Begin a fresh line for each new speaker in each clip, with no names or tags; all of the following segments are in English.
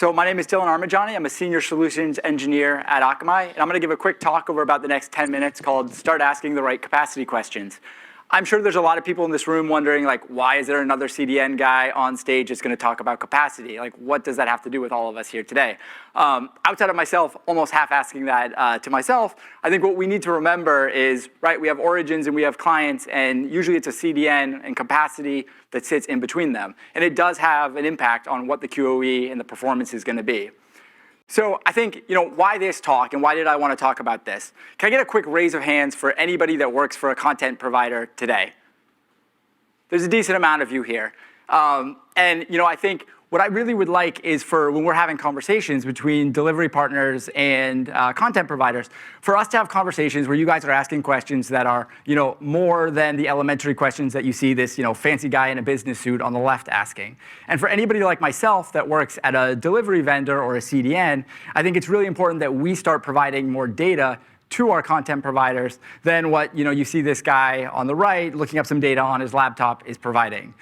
So my name is Dylan Armajani. I'm a senior solutions engineer at Akamai, and I'm going to give a quick talk over about the next 10 minutes called Start Asking the Right Capacity Questions. I'm sure there's a lot of people in this room wondering, like, why is there another CDN guy on stage that's going to talk about capacity? Like, what does that have to do with all of us here today? Outside of myself, almost half asking that to myself, I think what we need to remember is, right, we have origins and we have clients, and usually it's a CDN and capacity that sits in between them. And it does have an impact on what the QoE and the performance is going to be. So I think, why this talk and why did I want to talk about this? Can I get a quick raise of hands for anybody that works for a content provider today? There's a decent amount of you here. And I think what I really would like is for when we're having conversations between delivery partners and content providers, for us to have conversations where you guys are asking questions that are, more than the elementary questions that you see this, fancy guy in a business suit on the left asking. And for anybody like myself that works at a delivery vendor or a CDN, I think it's really important that we start providing more data to our content providers than what you see this guy on the right looking up some data on his laptop is providing.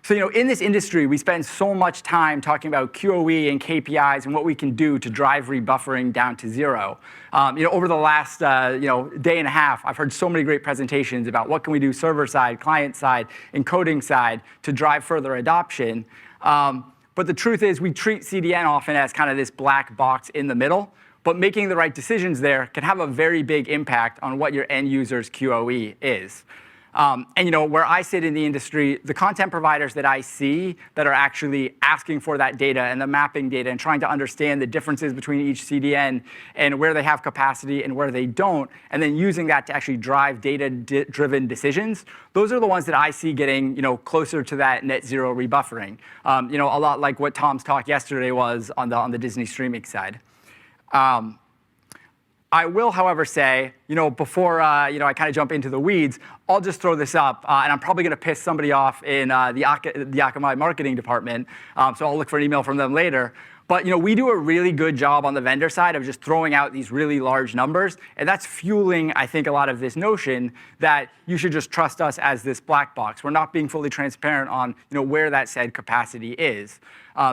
So in this industry, we spend so much time talking about QoE and KPIs and what we can do to drive rebuffering down to zero. Over the last day and a half, I've heard so many great presentations about what can we do server side, client side, encoding side to drive further adoption. But the truth is we treat CDN often as kind of this black box in the middle. But making the right decisions there can have a very big impact on what your end user's QoE is. Where I sit in the industry, the content providers that I see that are actually asking for that data and the mapping data and trying to understand the differences between each CDN and where they have capacity and where they don't, and then using that to actually drive data-driven decisions, those are the ones that I see getting closer to that net zero rebuffering. A lot like what Tom's talk yesterday was on the Disney streaming side. I will, however, say, before I kind of jump into the weeds, I'll just throw this up, and I'm probably going to piss somebody off in the Akamai marketing department, so I'll look for an email from them later. But we do a really good job on the vendor side of just throwing out these really large numbers, and that's fueling, I think, a lot of this notion that you should just trust us as this black box. We're not being fully transparent on where that said capacity is.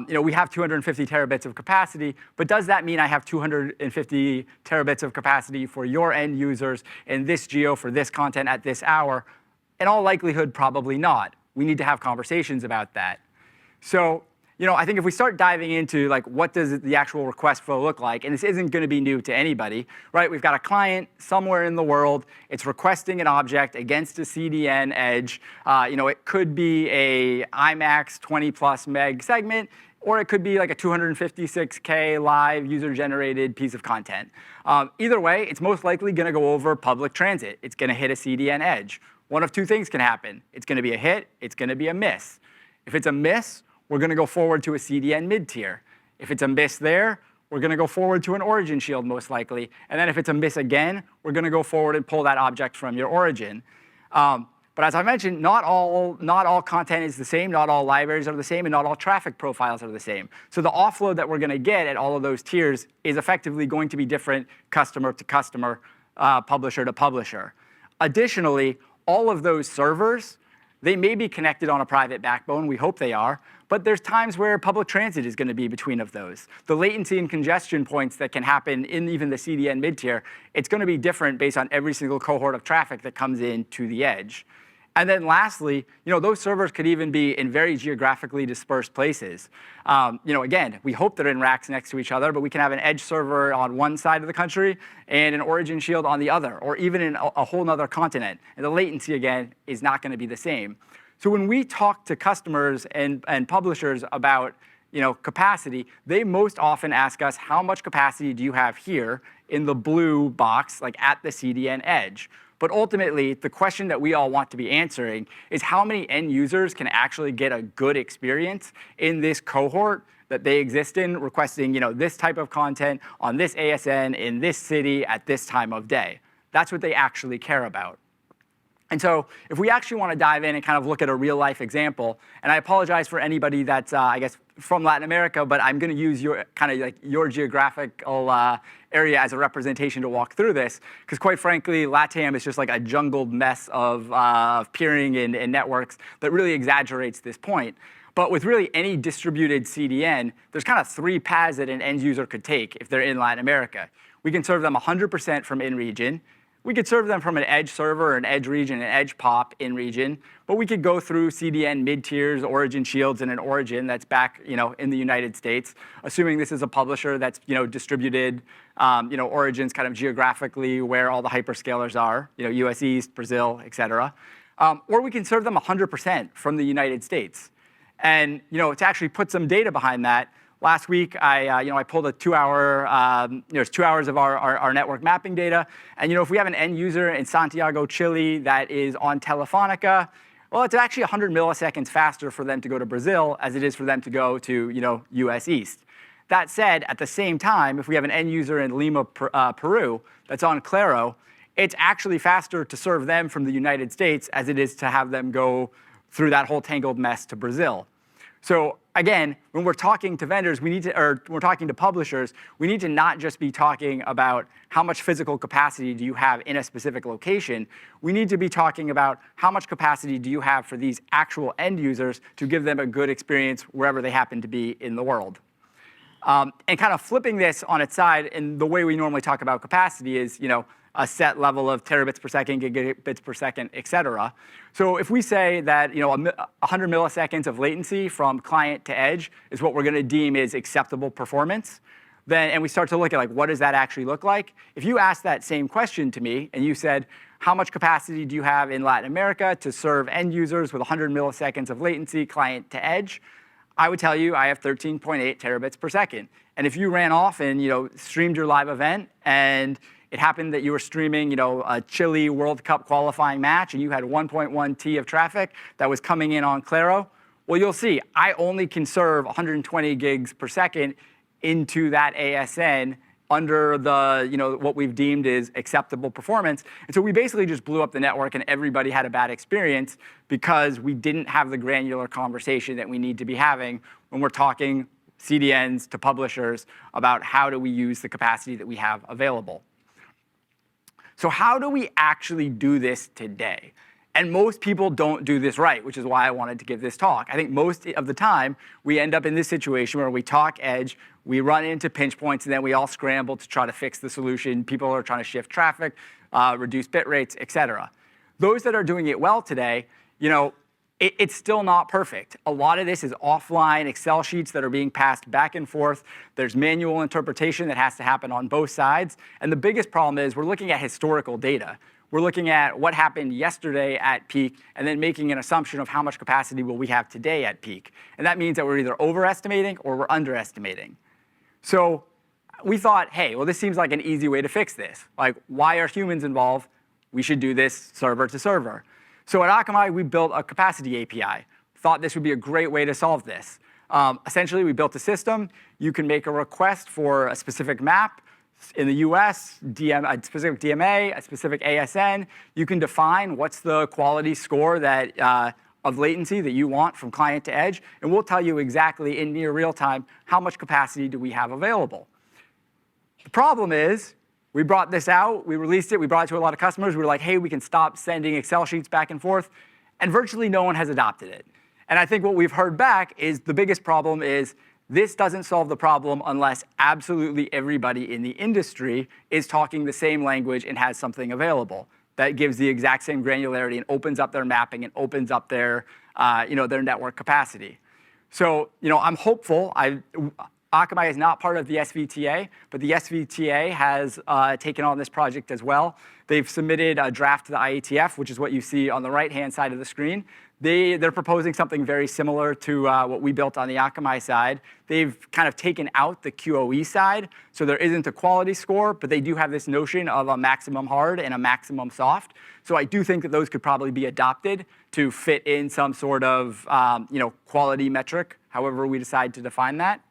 We have 250 terabits of capacity, but does that mean I have 250 terabits of capacity for your end users in this geo for this content at this hour? In all likelihood, probably not. We need to have conversations about that. So I think if we start diving into what does the actual request flow look like, and this isn't going to be new to anybody, right? We've got a client somewhere in the world. It's requesting an object against a CDN edge. It could be a IMAX 20+ meg segment, or it could be like a 256K live user-generated piece of content. Either way, it's most likely going to go over public transit. It's going to hit a CDN edge. One of two things can happen. It's going to be a hit. It's going to be a miss. If it's a miss, we're going to go forward to a CDN mid-tier. If it's a miss there, we're going to go forward to an origin shield most likely. And then if it's a miss again, we're going to go forward and pull that object from your origin. But as I mentioned, not all content is the same, not all libraries are the same, and not all traffic profiles are the same. So the offload that we're going to get at all of those tiers is effectively going to be different customer to customer, publisher to publisher. Additionally, all of those servers, they may be connected on a private backbone. We hope they are. But there's times where public transit is going to be between of those. The latency and congestion points that can happen in even the CDN mid-tier, it's going to be different based on every single cohort of traffic that comes in to the edge. And then lastly, those servers could even be in very geographically dispersed places. Again, we hope they're in racks next to each other, but we can have an edge server on one side of the country and an origin shield on the other, or even in a whole other continent. And the latency, again, is not going to be the same. So when we talk to customers and publishers about capacity, they most often ask us, how much capacity do you have here in the blue box, like at the CDN edge? But ultimately, the question that we all want to be answering is how many end users can actually get a good experience in this cohort that they exist in, requesting this type of content on this ASN in this city at this time of day. That's what they actually care about. And so if we actually want to dive in and kind of look at a real life example, and I apologize for anybody that's, I guess, from Latin America, but I'm going to use your your geographical area as a representation to walk through this, because quite frankly, LATAM is just like a jungled mess of peering and networks that really exaggerates this point. But with really any distributed CDN, there's kind of 3 paths that an end user could take if they're in Latin America. We can serve them 100% from in-region. We could serve them from an edge server, an edge region, an edge POP in region, but we could go through CDN mid-tiers, origin shields, and an origin that's back, in the United States, assuming this is a publisher that's, distributed, origins kind of geographically where all the hyperscalers are, US East, Brazil, et cetera. Or we can serve them 100% from the United States. And, to actually put some data behind that, last week, I pulled a 2-hour, there's 2 hours of our network mapping data. And if we have an end user in Santiago, Chile that is on Telefonica, well, it's actually 100 milliseconds faster for them to go to Brazil as it is for them to go to, US East. That said, at the same time, if we have an end user in Lima, Peru that's on Claro, it's actually faster to serve them from the United States as it is to have them go through that whole tangled mess to Brazil. So again, when we're talking to vendors, or we're talking to publishers, we need to not just be talking about how much physical capacity do you have in a specific location. We need to be talking about how much capacity do you have for these actual end users to give them a good experience wherever they happen to be in the world. And kind of flipping this on its side, and the way we normally talk about capacity is, a set level of terabits per second, gigabits per second, et cetera. So if we say that 100 milliseconds of latency from client to edge is what we're going to deem is acceptable performance, then, and we start to look at what does that actually look like? If you asked that same question to me and you said, how much capacity do you have in Latin America to serve end users with 100 milliseconds of latency client to edge? I would tell you I have 13.8 terabits per second. And if you ran off and streamed your live event and it happened that you were streaming, a Chile World Cup qualifying match, and you had 1.1 T of traffic that was coming in on Claro, well, you'll see I only can serve 120 gigs per second into that ASN under the, what we've deemed is acceptable performance. And so we basically just blew up the network, and everybody had a bad experience because we didn't have the granular conversation that we need to be having when we're talking CDNs to publishers about how do we use the capacity that we have available. So how do we actually do this today? And most people don't do this right, which is why I wanted to give this talk. I think most of the time, we end up in this situation where we talk edge, we run into pinch points, and then we all scramble to try to fix the solution. People are trying to shift traffic, reduce bit rates, et cetera. Those that are doing it well today, it's still not perfect. A lot of this is offline Excel sheets that are being passed back and forth. There's manual interpretation that has to happen on both sides. And the biggest problem is we're looking at historical data. We're looking at what happened yesterday at peak and then making an assumption of how much capacity will we have today at peak. And that means that we're either overestimating or we're underestimating. So we thought, hey, well, this seems like an easy way to fix this. Why are humans involved? We should do this server to server. So at Akamai, we built a capacity API. Thought this would be a great way to solve this. Essentially, we built a system. You can make a request for a specific map in the US, a specific DMA, a specific ASN. You can define what's the quality score that of latency that you want from client to edge, and we'll tell you exactly in near real time how much capacity do we have available. The problem is, we brought this out, we released it, we brought it to a lot of customers. We were like, hey, we can stop sending Excel sheets back and forth, and virtually no one has adopted it. And I think what we've heard back is the biggest problem is this doesn't solve the problem unless absolutely everybody in the industry is talking the same language and has something available that gives the exact same granularity and opens up their mapping and opens up their, their network capacity. So, I'm hopeful. Akamai is not part of the SVTA, but the SVTA has taken on this project as well. They've submitted a draft to the IETF, which is what you see on the right-hand side of the screen. They're proposing something very similar to what we built on the Akamai side. They've kind of taken out the QoE side, so there isn't a quality score, but they do have this notion of a maximum hard and a maximum soft. So I do think that those could probably be adopted to fit in some sort of quality metric, however we decide to define that.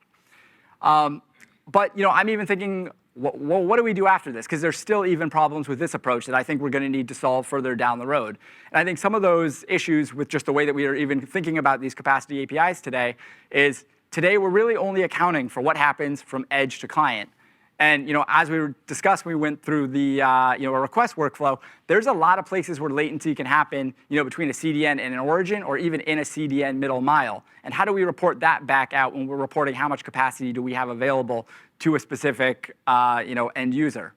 But I'm even thinking, well, what do we do after this? Because there's still even problems with this approach that I think we're going to need to solve further down the road. And I think some of those issues with just the way that we are even thinking about these capacity APIs today is today we're really only accounting for what happens from edge to client. And as we discussed, we went through the a request workflow. There's a lot of places where latency can happen, between a CDN and an origin, or even in a CDN middle mile. And how do we report that back out when we're reporting how much capacity do we have available to a specific end user?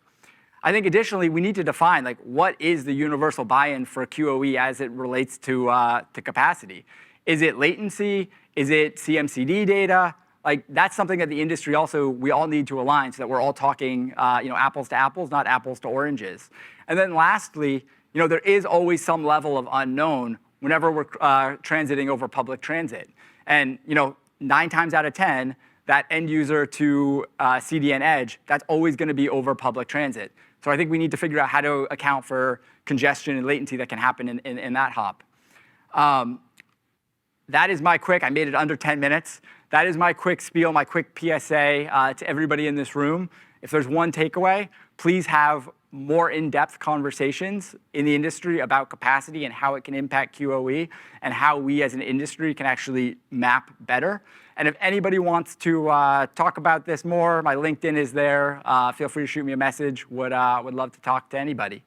I think additionally, we need to define what is the universal buy-in for QoE as it relates to capacity. Is it latency? Is it CMCD data? That's something that the industry we all need to align so that we're all talking apples to apples, not apples to oranges. And then lastly, there is always some level of unknown whenever we're transiting over public transit. And 9 times out of 10, that end user to CDN edge, that's always going to be over public transit. So I think we need to figure out how to account for congestion and latency that can happen in that hop. That is my quick, I made it under 10 minutes. That is my quick spiel, my quick PSA to everybody in this room. If there's one takeaway, please have more in-depth conversations in the industry about capacity and how it can impact QoE and how we as an industry can actually map better. And if anybody wants to talk about this more, my LinkedIn is there. Feel free to shoot me a message. Would love to talk to anybody.